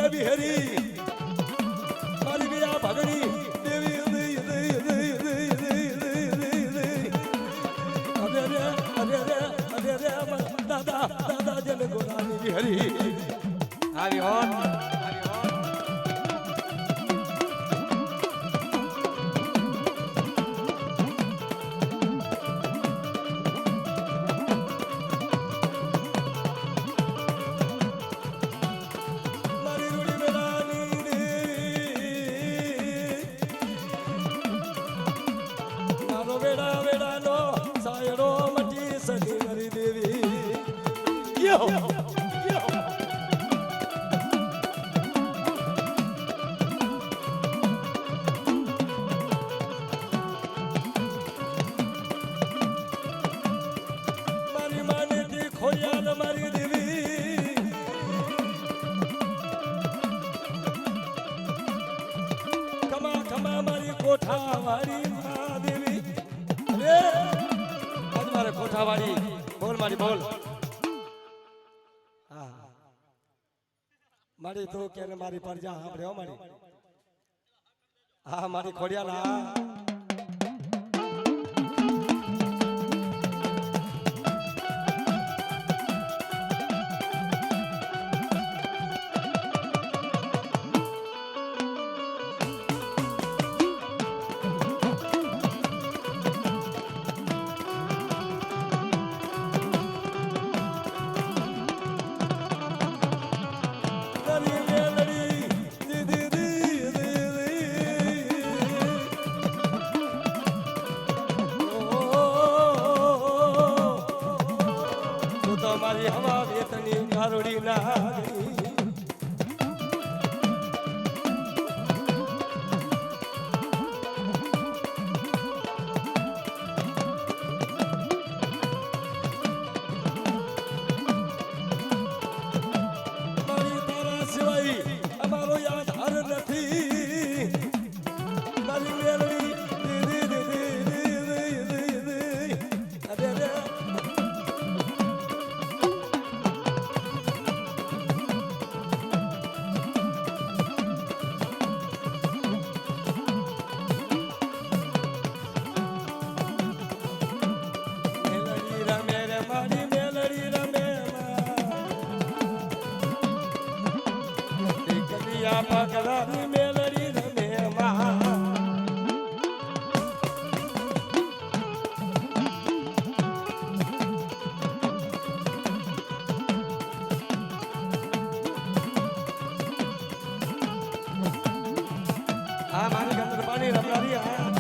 દેવી હરી મારી ગયા ભગણી દેવી દાદા દાદા જન ગોરાની હરી આવી હોત કોઠાવાળી મહાદેવી અરે આજ મારે કોઠાવાળી બોલ મારી બોલ હા મારી તો કે મારી પરજા સાંભળ્યો મારી હા મારી ખોડિયાલા મારી હવા વેતની ગારોડી ના મારી તારા સિવાય અમારો યાદ હાર નથી મારી મેલડી પગલાની મેલડી રમે માં આ મારી ગંદરબાની રમનારી આ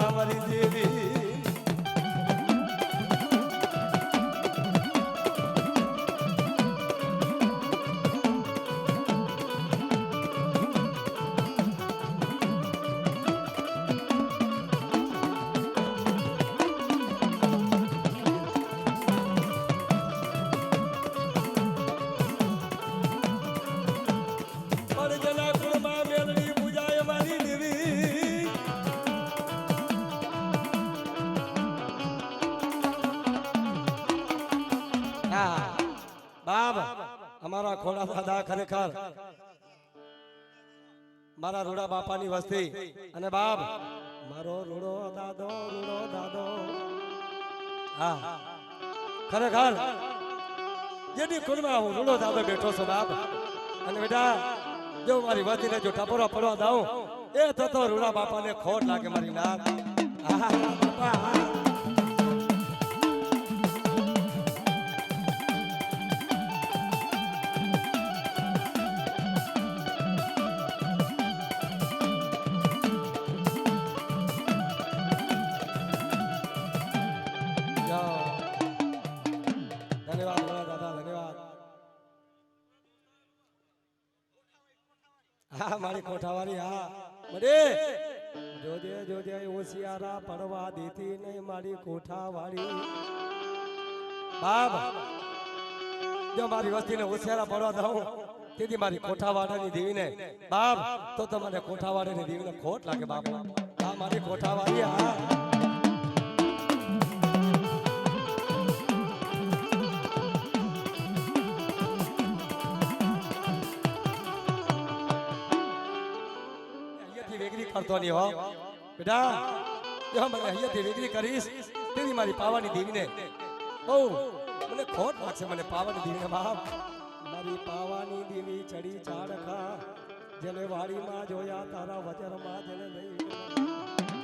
મારી દેવી બાપ અમારા ખોડા દાદા ખરેખર મારા રૂડા બાપાની વસ્તી અને બાપ મારો રૂડો દાદો હા ખરેખર જેની કુળમાં હું રૂડો દાદો બેઠો છું બાપ અને બેટા જો મારી વસ્તીને જો ટપોરો પડવા દઉં એ થતો રૂડા બાપાને ખોટ લાગે મારી નાક બાપા હા મારી કોઠાવાળી હા મડે જોજે જોજે હોશિયારા પડવા દેતી નહીં મારી કોઠાવાળી બાપ જો મારી વસ્તીને હોશિયારા પડવા દઉં તેથી મારી કોઠાવાળાની દેવીને બાપ તો તમને કોઠાવાળાની દેવીને ખોટ લાગે બાપ હા મારી કોઠાવાળી હા કરતો નહીં હો બેટા જો મને અહીંયાથી વેગળી કરીશ તેની મારી પાવાની દેવીને બહુ મને ખોટ લાગશે મને પાવાની દેવીને બાપ મારી પાવાની દેવી ચડી ચાડખા જેને વાડીમાં જોયા તારા વજરમાં જેને નહીં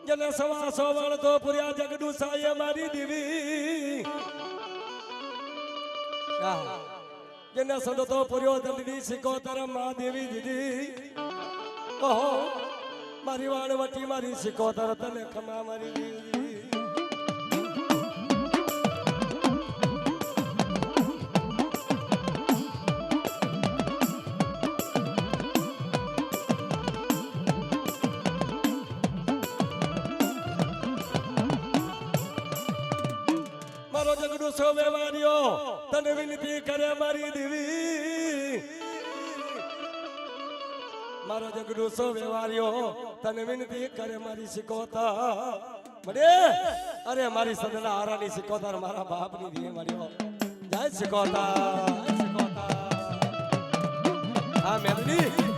જને સવા સોવણ તો પુર્યા જગડું સાય મારી દેવી જને સદો તો પુર્યો દંડની સિકોતર માં દેવી દીદી ઓહો મારી વાણવટી મારી સિકોતર તને ખમા મારી દેવી જગડું સો વ્યવહારીઓ તને વિનંતી કરે મારી દેવી મારો જગડું સો વ્યવહારીઓ તને વિનંતી કરે મારી સિકોતર મળે અરે મારી સદના હારાની સિકોતર મારા બાપની દેવી મળ્યો જય સિકોતર હા મેલડી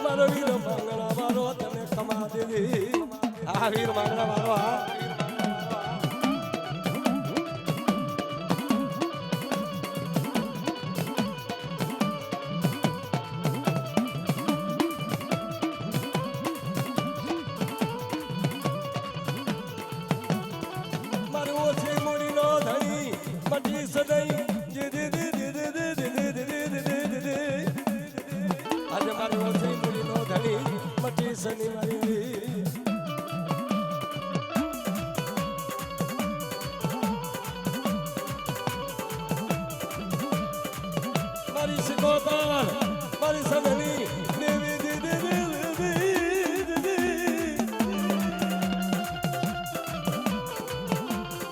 મારો વીર માંગણા મારો તને ખમા દેવી હા વીર માંગણા મારો હા મારો ઓછી મૂડીનો ધણી મટી સદાઈ મારી સિકોતર મારી સદની દેવી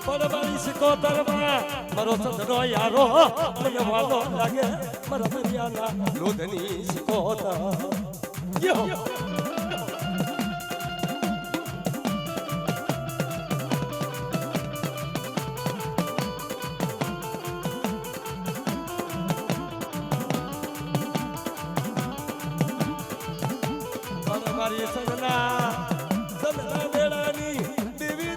પણ મારી સિકોતર માં મારો સદનો યારો મને વાલો લાગે મારા દરિયાના લોધની સિકોતર યો મારી સદના વેળાની દેવી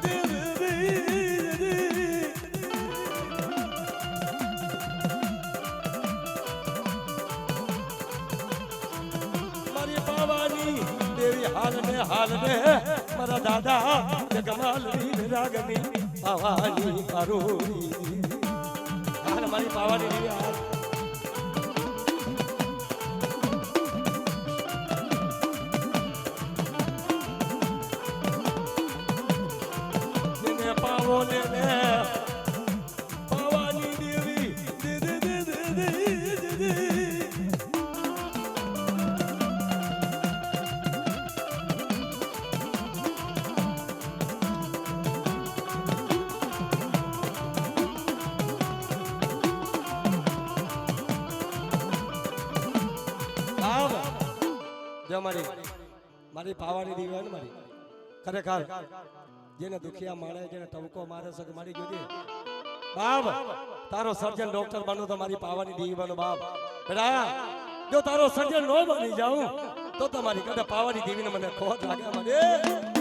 મારી પાવાની દેવી હાલ ને મારા દાદા જગમાલની રાગની પાવાની કરુણી હાલ મારી પાવાની દેવી હાલ પાવાની દેવી જો મારી પાવાની દીવા ને મારી ખરેખર જેને દુખિયા માણે જેને ટવકો મારે છે મારી જોજે બાપ તારો સર્જન ડોક્ટર બનો તો મારી પાવાની દીવી બનો બાપ બેટા જો તારો સર્જન નો બની જાઉં તો તમારી કદા પાવાની દેવીને મને ખોટ લાગે મને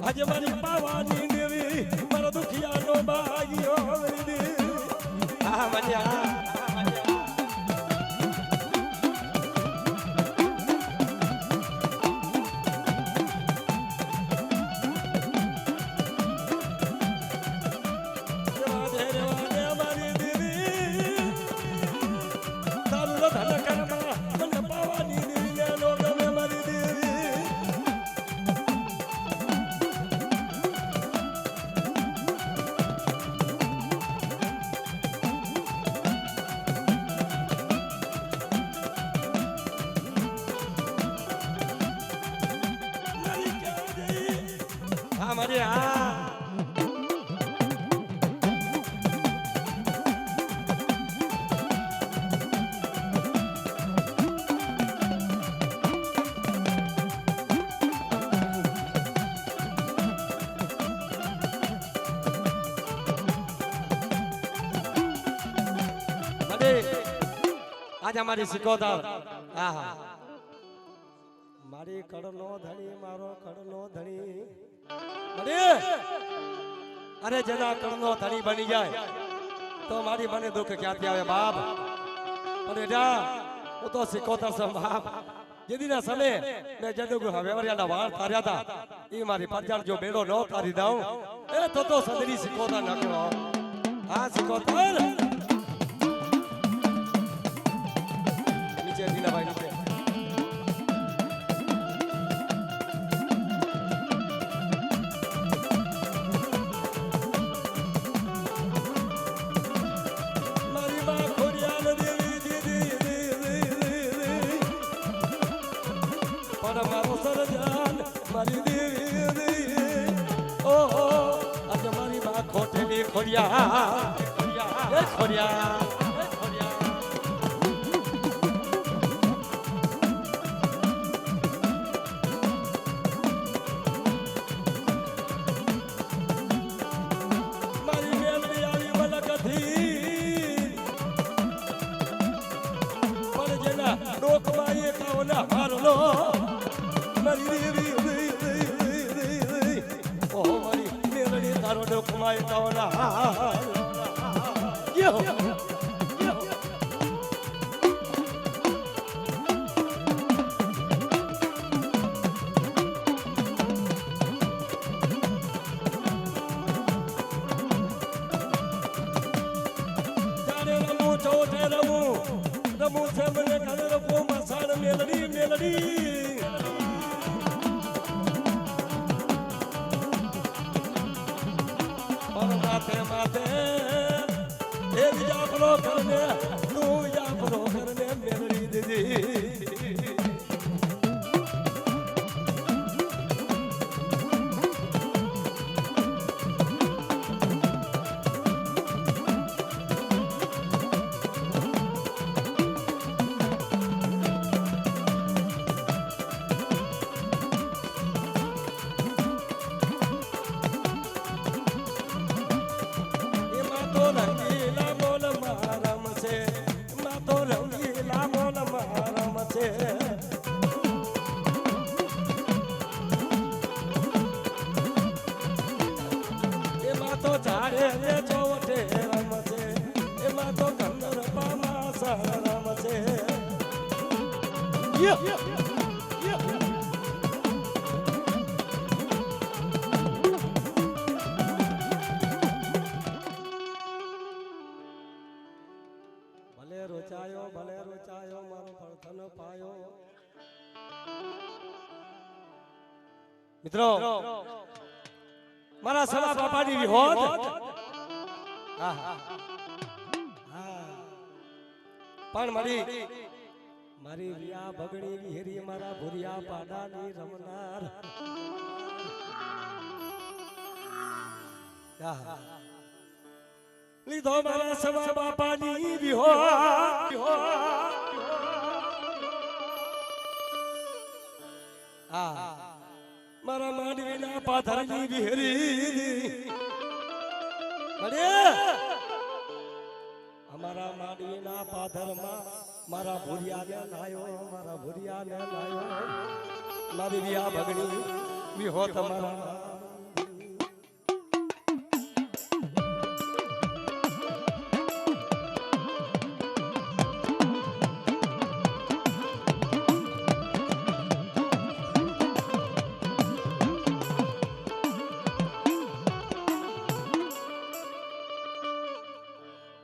આજે મારી પાવાની દેવી મારો દુખિયાનો ભાગ્યો હા મજા મારી હા આજ અમારી સિકોતર આહા મારી કડનો ધણી મારો કડનો ધણી અરે જેના કડનો ધણી બની જાય તો મારી મને દુઃખ ક્યાંથી આવે બાપ અને જા હું તો સિકોતર છું બાપ જેદીના સમય મેં જડુગુ વેવરિયાના વાળ તાર્યા હતા એ મારી પરજાણ જો બેડો ન તારી દઉં એ તો સદરી સિકોતર નાખ્યો હા સિકોતર નીચે દીનાભાઈ નીચે મારી દેવી ઓ આજે મારી બા ખોટેલી ખોડિયા ખોડિયા મારી મેલડી આવી મલકથી પણ જેના ડોકમાં એક ઓલા હારલો મારી દેવી તારો ડોકમાં એક ઓલા યો રમું છે મને ઘરે રમો મસાણ મેલડી મેલડી માથે માથે એ જાપરો કરને તું જાપરો કરને મેલડી દીદી એમાં તો ઝાડે ચોવટે રમશે એમાં તો ગંદરપામાં સર રમશે મિત્રો મારા સવા બાપાની વિહોદ હા પણ મારી રિયા ભગણી વિહેરી મારા ભુરિયા પાડાની રમનાર લીધો મારા સવા બાપાની વિહોદ મારા માંડવીના પાથરની વિહેરી અમારા માંડવીના પાથરમાં મારા ભુરિયાને લાયો મારી રિયા ભગણી વિહો તમારા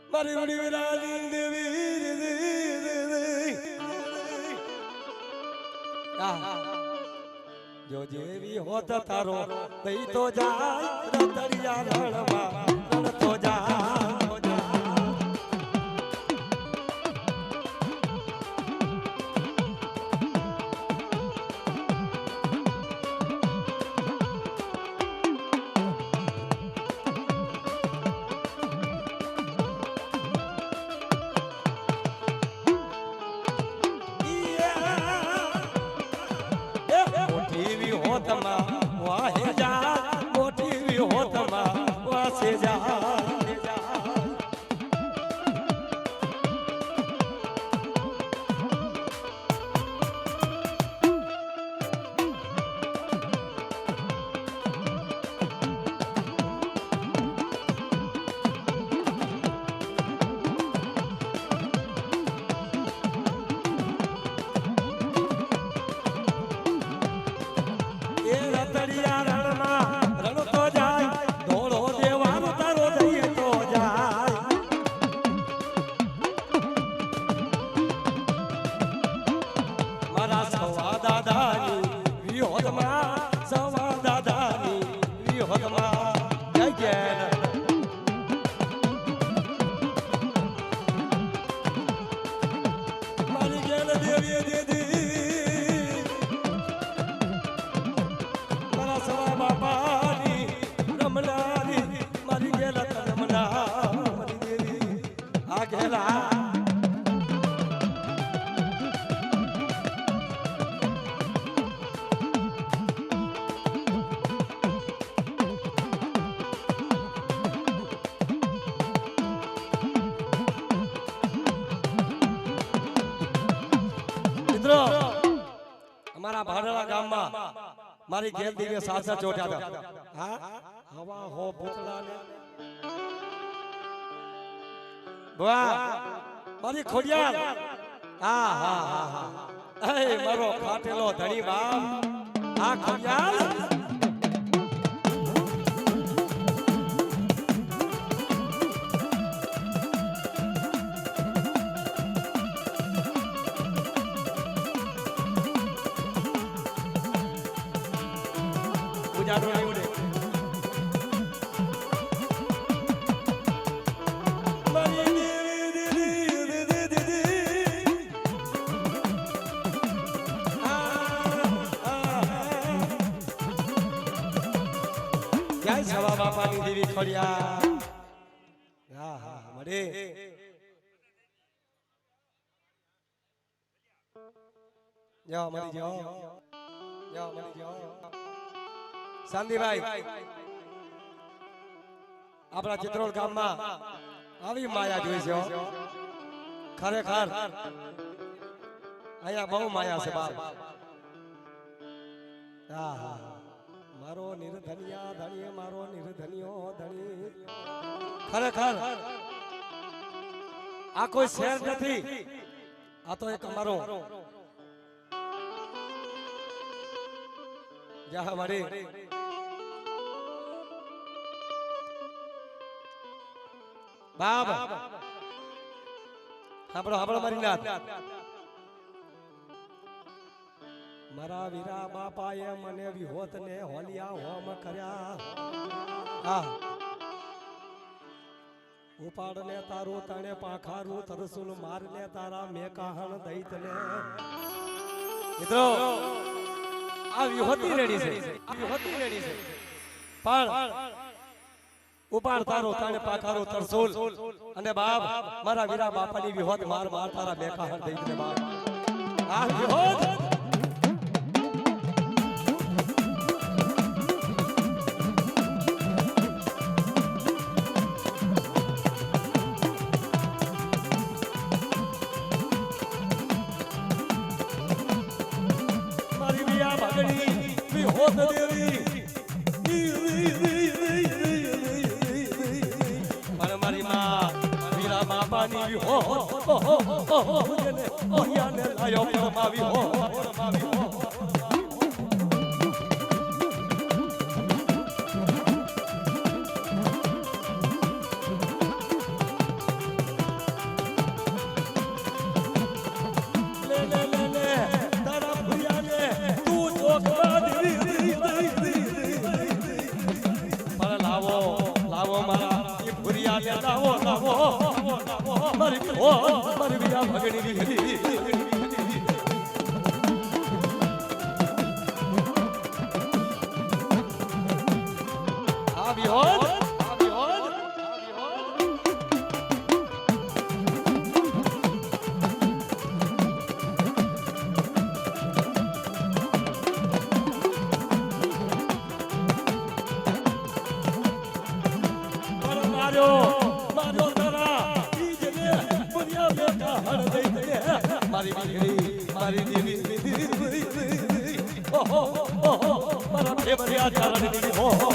મારી વડી વિરાની દેવી જો જેવી હોત તારો દઈ તો જાય રતડિયા રણમાં રણ તો જાય વાહે જા મોટી વિહોતમાં વાસે જા અમારા ભાડલા ગામમાં મારી ઘેર દીવે સાસા ચોટ્યા હતા હવા હો ભૂતળા ને વાહ મારી ખોડિયાર એ મારો ખાટેલો ધણી બાપ ખોડિયાર જાડો ઉડે જય સવા બાપાની દેવી ખોડિયા મળે જાઓ મળી જાઓ શાંતિભાઈ આપણા ચિત્રોડ ગામમાં આવી માયા જોઈ છે ખરેખર અહીંયા બહુ માયા છે બાપ મારો નિર્ધનિયા ધણી મારો નિર્ધનિયો ધણી ખરેખર આ કોઈ શેર નથી આ તો એક અમારો જા મારી બાપ હાબળો મારી નાથ મારા વીરા બાપાએ મને વિહોત ને હોલિયા હોમ કર્યા આ ઉપાડ ને તારું તણે પાખારું તરસુલ માર ને તારા મેકાહણ દૈત ને મિત્રો આ વિહોતી રેડી છે આ વિહોતી રેડી છે પણ ઉપાડ તારો તણે પાખારું તરસુલ અને બાપ મારા વીરા બાપાની વિહોત માર માર તારા મેકાહણ દૈત ને બાપ આ વિહોત વિહોત દેવી પણ મારી માં વીરા બાપાની વિહોત ઓહિયાને લાયો પરમા વિહોત મારી વિયા ભગણી વિહરી આ વિહોત મારી દીકરી મારી દીવી ઓહો ઓહો મારા ફેવરિયા ચાલની દીવી ઓહો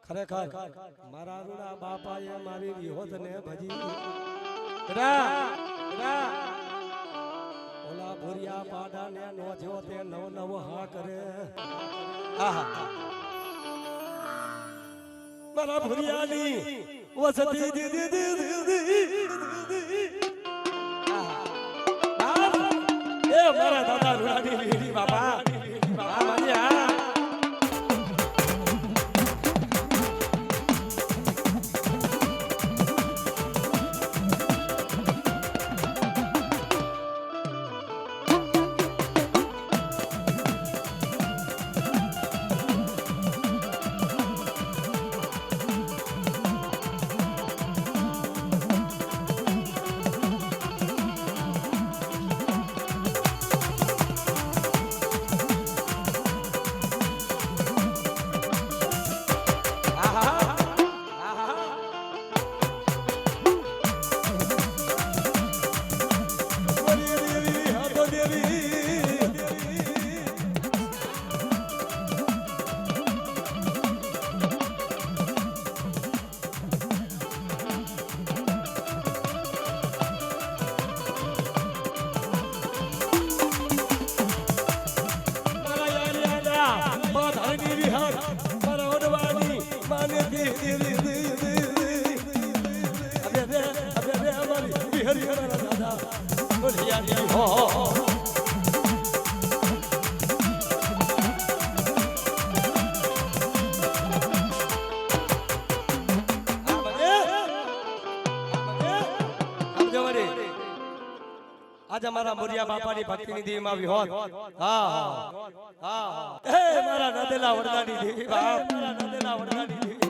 ખરેખર મારા રૂડા બાપાએ મારી વિહોત ને ભજી ઓલા ભૂરિયા પાડા ને નો જો તે નવ નવ હા કરે આહા મારા ભૂરિયાની વસતી દીદી દીદી એ મારા દાદા રૂડાની વીડી બાપા આ મારી હરી હરી મારા દાદા બોલિયા હો आज हमारा मुरिया बापा ની ભક્તિ ની દેવી માં આવી હોત હા હા હા હે મારા નદેલા વરદાની દેવી બાપ મારા નદેલા વરદાની દેવી